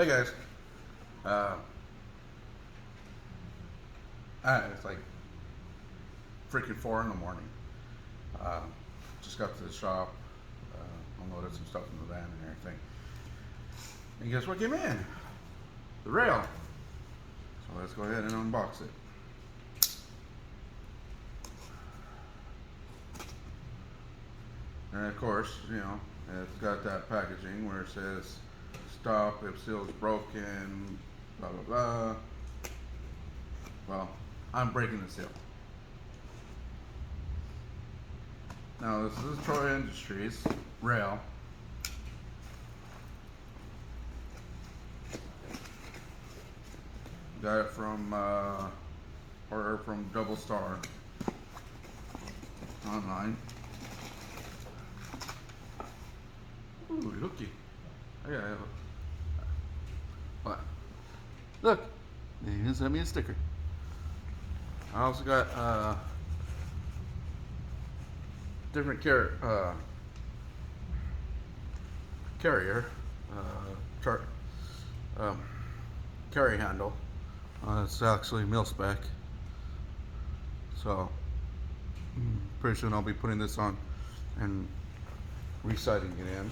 Hey guys, it's like freaking 4 in the morning. Uh, just got to the shop, unloaded some stuff in the van and everything. And guess what came in? The rail. So let's go ahead and unbox it. And of course, it's got that packaging where it says stop if seal's broken, blah blah blah. Well, I'm breaking the seal. Now this is Troy Industries rail. Got it from order from Double Star online. Ooh, looky. I got what? Look, they even sent me a sticker. I also got different carrier carry handle. It's actually mil spec, so pretty soon I'll be putting this on and resighting it in.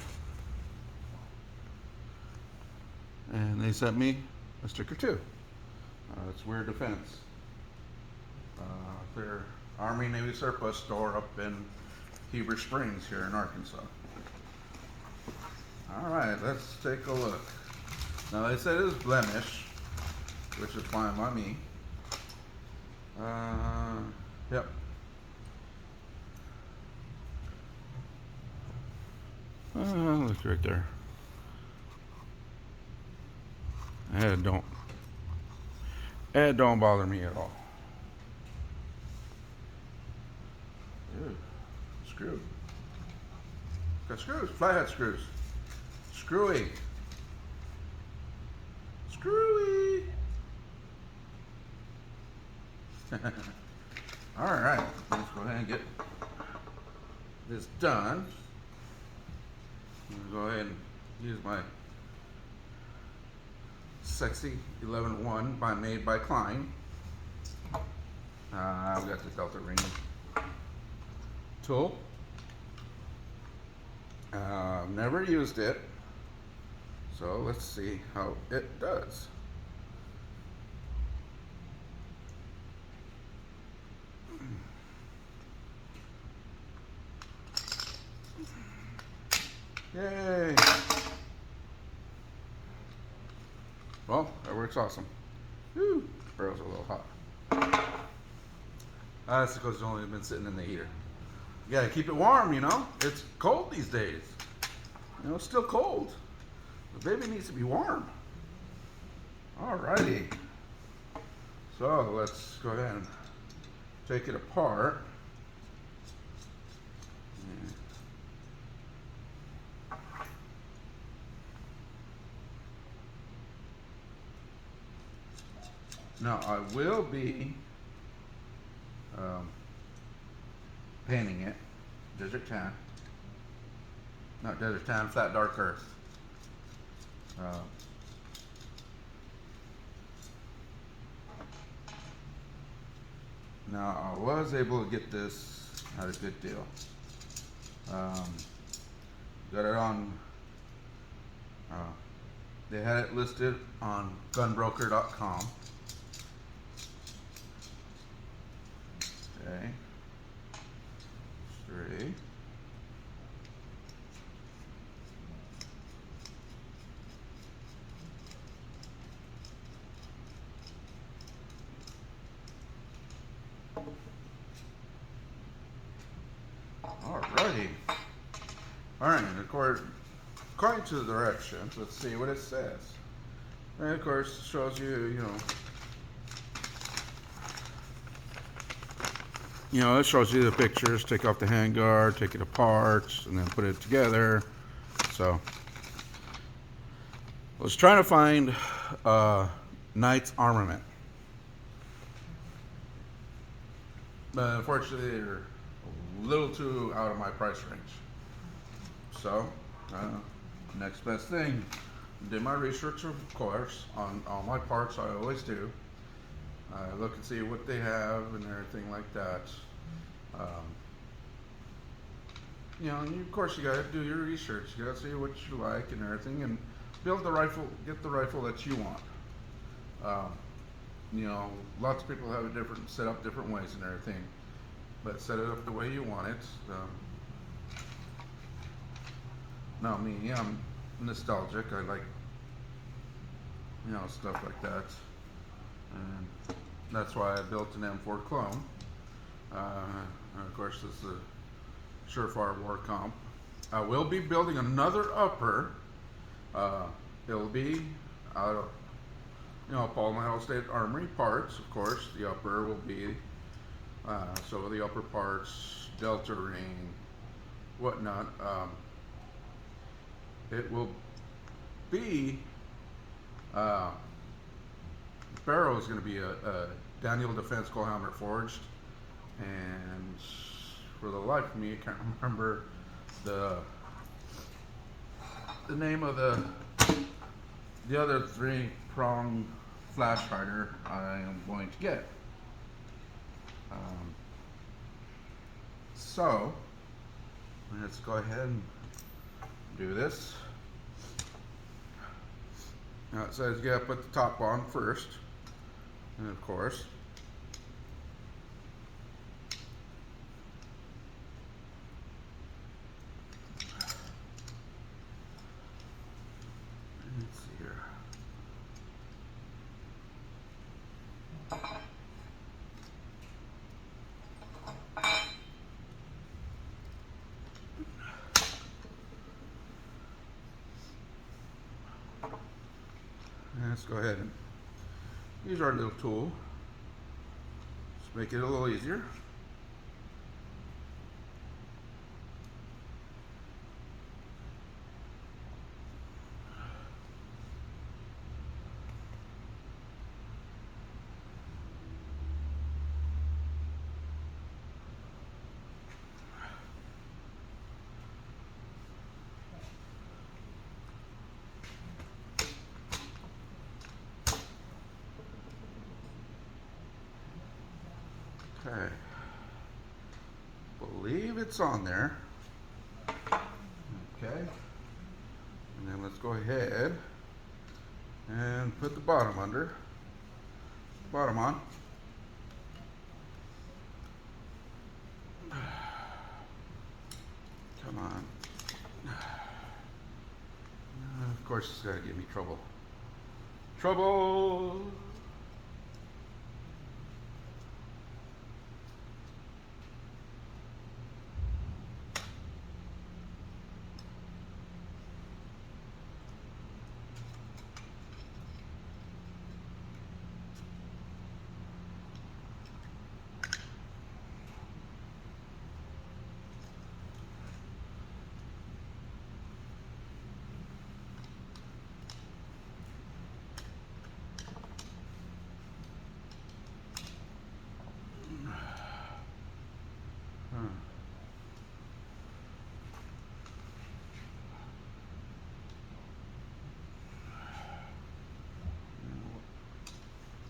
And they sent me a sticker too. It's Weird Defense. Their Army Navy surplus store up in Heber Springs here in Arkansas. Alright, let's take a look. Now they said it was blemish, which is fine by me. Yep. Look right there. It don't bother me at all. Ew, screw. Got screws, flathead screws. Screwy. Screwy. Alright, let's go ahead and get this done. I'm gonna go ahead and use my sexy 11-1 made by Klein. I've got the Delta Ring tool. Never used it, so let's see how it does. Yay! Well, that works awesome. Whew, barrel's a little hot. That's because it's only been sitting in the heater. You gotta keep it warm, It's cold these days. It's still cold. The baby needs to be warm. Alrighty. So let's go ahead and take it apart. Now I will be painting it desert tan, not desert tan, flat dark earth. Now I was able to get this at a good deal. Got it on. They had it listed on gunbroker.com. Okay. 3. Alrighty. Alright, according to the directions, let's see what it says. And of course, it shows you, it shows you the pictures, take off the handguard, take it apart, and then put it together. So, I was trying to find Knight's armament. But unfortunately, they're a little too out of my price range. So, next best thing, did my research, of course, on all my parts. I always do. I look and see what they have and everything like that. Um, and of course, you gotta do your research. You gotta see what you like and everything, and build the rifle. Get the rifle that you want. Um, lots of people have a different set up different ways and everything, but set it up the way you want it. Now me, I'm nostalgic. I like stuff like that, and that's why I built an M4 clone. And of course, this is a Surefire War Comp. I will be building another upper. It'll be out of Palmetto State Armory parts. Of course, the upper will be so the upper parts, delta ring, whatnot. It will be barrel is going to be a Daniel Defense Colehammer forged, and for the life of me, I can't remember the name of the other 3-prong flash hider I am going to get. So let's go ahead and do this. Now it says you gotta put the top on first, and of course let's see here. Let's go ahead and use our little tool. Just make it a little easier. Okay, believe it's on there. Okay, and then let's go ahead and put the bottom under. Bottom on. Come on. Of course, it's gonna give me trouble. Trouble.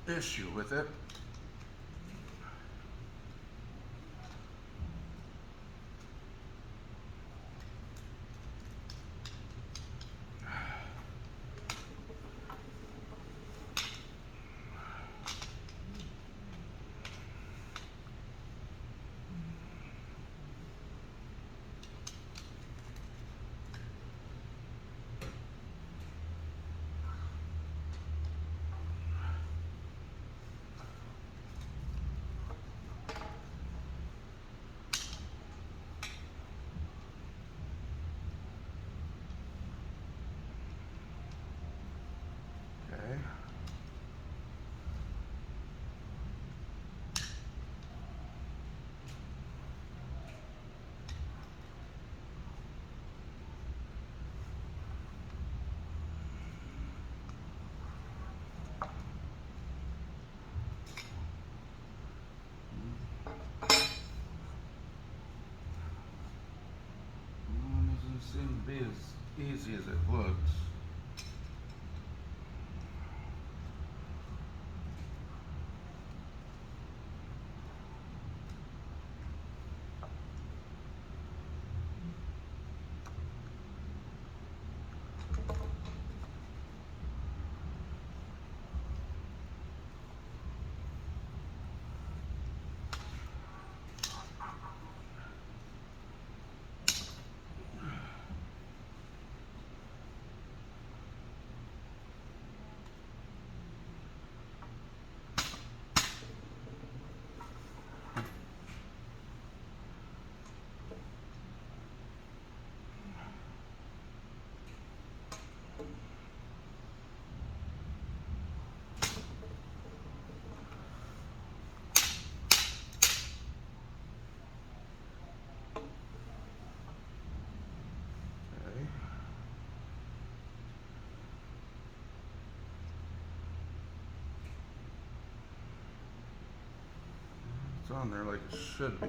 Issue with it. Okay. Doesn't seem to be as easy as it looks. on there like it should be.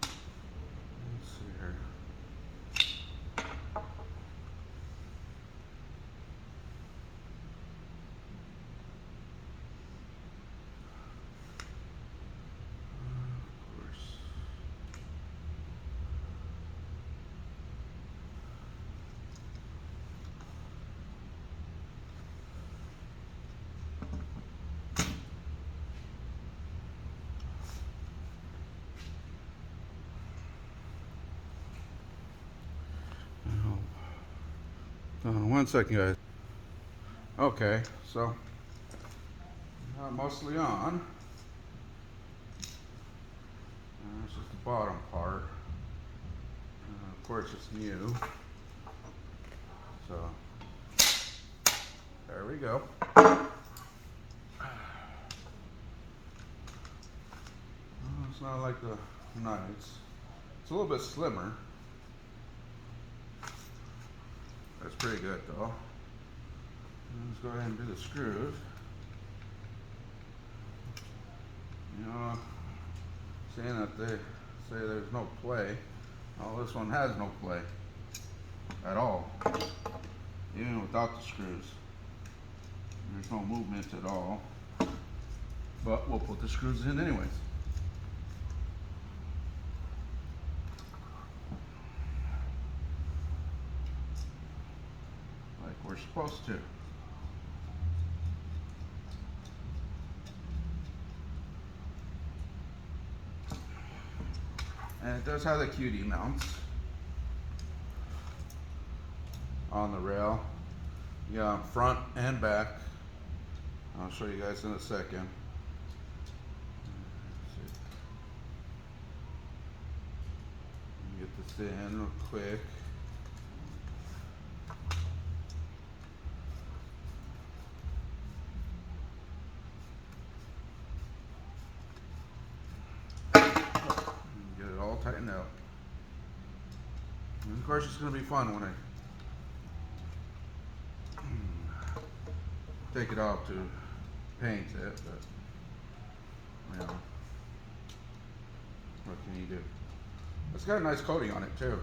Let's see here. Of course. Hold on 1 second, guys. Okay, so mostly on. This is the bottom part. Of course, it's new. So there we go. It's not like the Knights. It's a little bit slimmer. That's pretty good though. Let's go ahead and do the screws. You know, saying that they say there's no play. Well, this one has no play at all, even without the screws. There's no movement at all, but we'll put the screws in anyways. Like we're supposed to. And it does have the QD mounts on the rail. You got front and back. I'll show you guys in a second. Get this in real quick. Get it all tightened up. And of course it's going to be fun when I take it off to paint it, but you know, what can you do? It's got a nice coating on it too.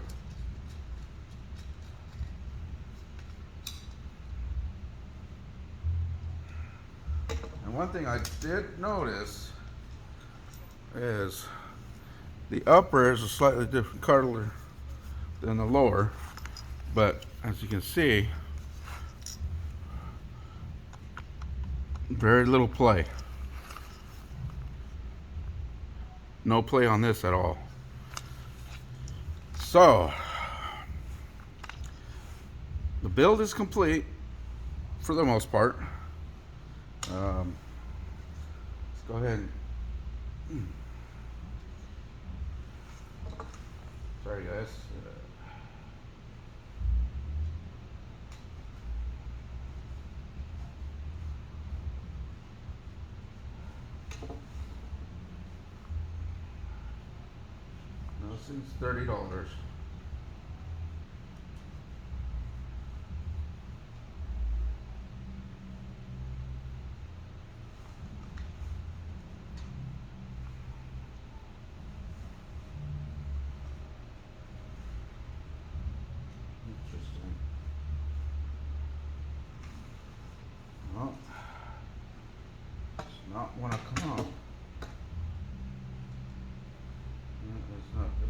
And one thing I did notice is the upper is a slightly different color than the lower, but as you can see, very little play. No play on this at all. So the build is complete for the most part. Let's go ahead and sorry guys. This thing's $30. Interesting. Well, it's not want to come out. That's not good.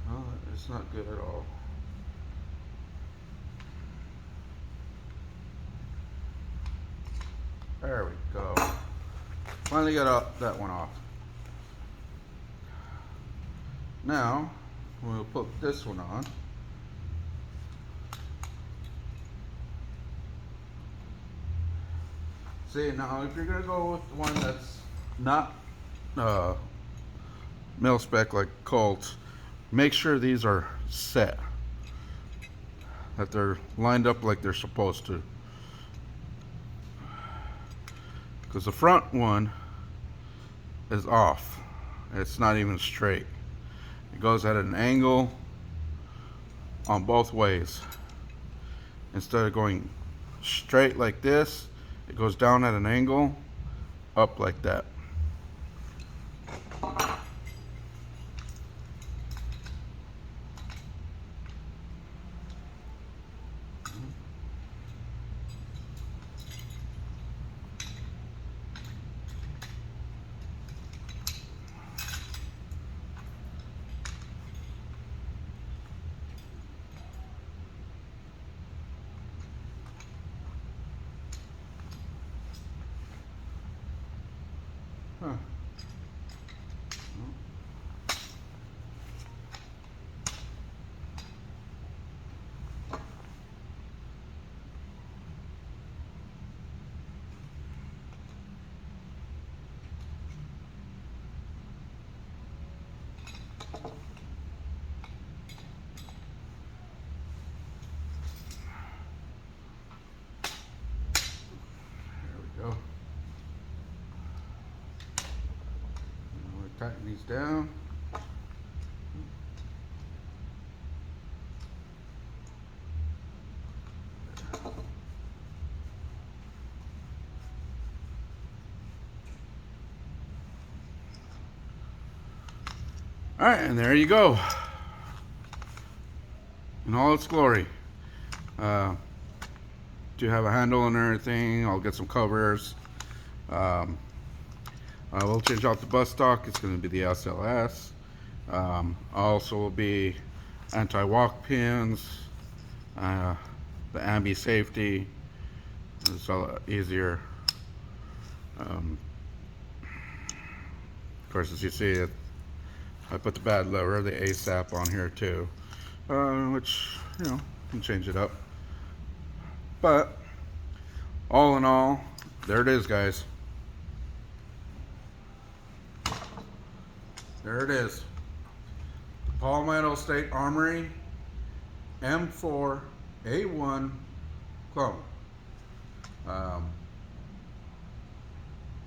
Well, it's not good at all. There we go. Finally got that one off. Now we'll put this one on. See, now if you're gonna go with one that's not mil spec like Colts, make sure these are set, that they're lined up like they're supposed to. because the front one is off. It's not even straight. It goes at an angle on both ways. Instead of going straight like this, it goes down at an angle up like that. Huh. There we go. Tighten these down. All right, and there you go, in all its glory. Do have a handle and everything. I'll get some covers. I will change out the bus stock. It's going to be the SLS. Also will be anti-walk pins, the ambi safety. It's a lot easier. Of course, as you see, I put the bad lever, the ASAP, on here too, which, you know, can change it up. But all in all, there it is, guys. There it is. The Palmetto State Armory M4 A1 clone.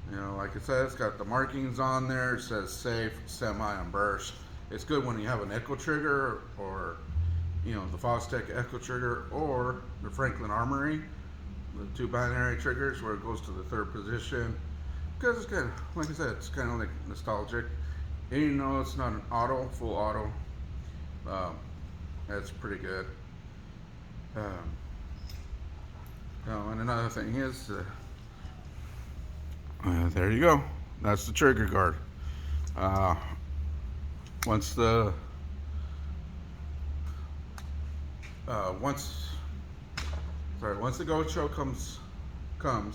You know, like I said, it's got the markings on there. It says safe, semi, and burst. It's good when you have an echo trigger, or, you know, the Fostech echo trigger, or the Franklin Armory, the 2 binary triggers where it goes to the 3rd position. Because it's kind of, like I said, it's kind of like nostalgic. And you know, it's not an auto, full auto. That's pretty good. And another thing is, there you go. That's the trigger guard. Once the once the goat show comes, I'm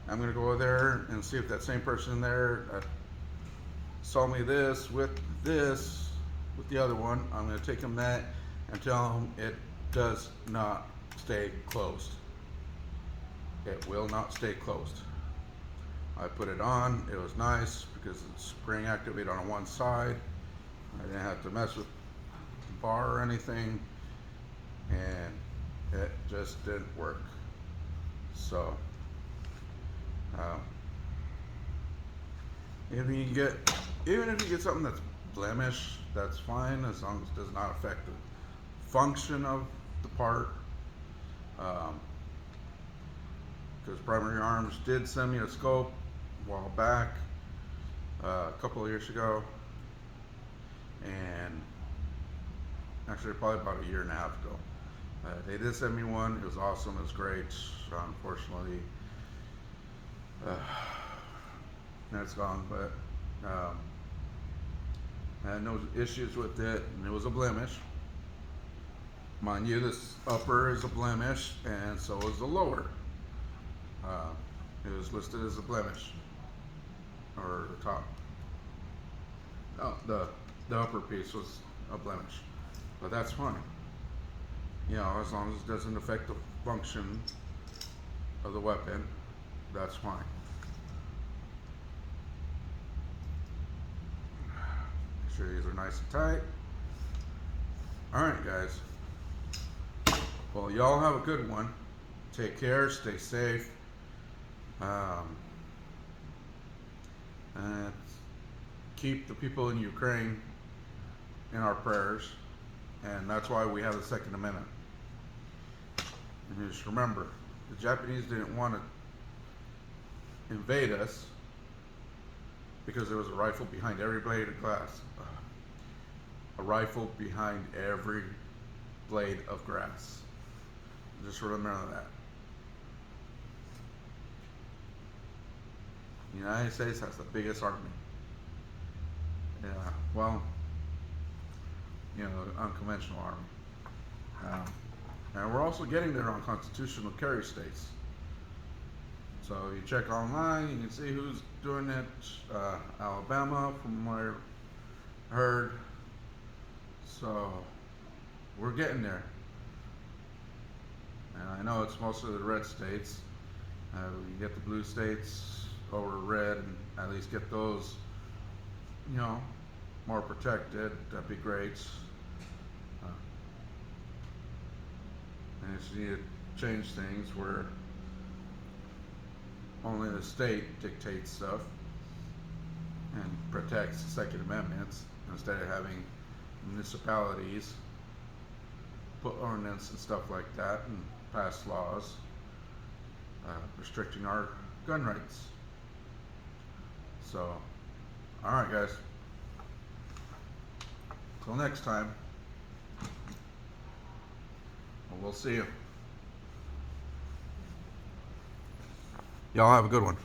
gonna go over there and see if that same person there saw me with the other one. I'm gonna take him that and tell him it does not stay closed. It will not stay closed. I put it on. It was nice because it's spring activated on one side. I didn't have to mess with the bar or anything, and it just didn't work. So even if you get something that's blemished, that's fine, as long as it does not affect the function of the part. Because Primary Arms did send me a scope a while back, a couple of years ago, and actually probably about a year and a half ago. They did send me one. It was awesome. It was great. Unfortunately, that's gone, but I had no issues with it, and it was a blemish. Mind you, this upper is a blemish, and so is the lower. It was listed as a blemish, or the top. Oh, the upper piece was a blemish, but that's fine. You know, as long as it doesn't affect the function of the weapon, that's fine. Make sure these are nice and tight. Alright, guys. Well, y'all have a good one. Take care, stay safe. and keep the people in Ukraine in our prayers, and that's why we have the Second Amendment. And just remember, the Japanese didn't want to invade us because there was a rifle behind every blade of glass. A rifle behind every blade of grass. Just remember that. The United States has the biggest army. Yeah, well, unconventional army. And we're also getting there on constitutional carry states. So you check online, you can see who's doing it. Alabama, from what I heard. So we're getting there. And I know it's mostly the red states. We get the blue states over red, and at least get those, more protected. That'd be great. And it's need to change things where only the state dictates stuff and protects the Second Amendment instead of having municipalities put ordinance and stuff like that and pass laws restricting our gun rights. So, alright guys, till next time, we'll see you. Y'all have a good one.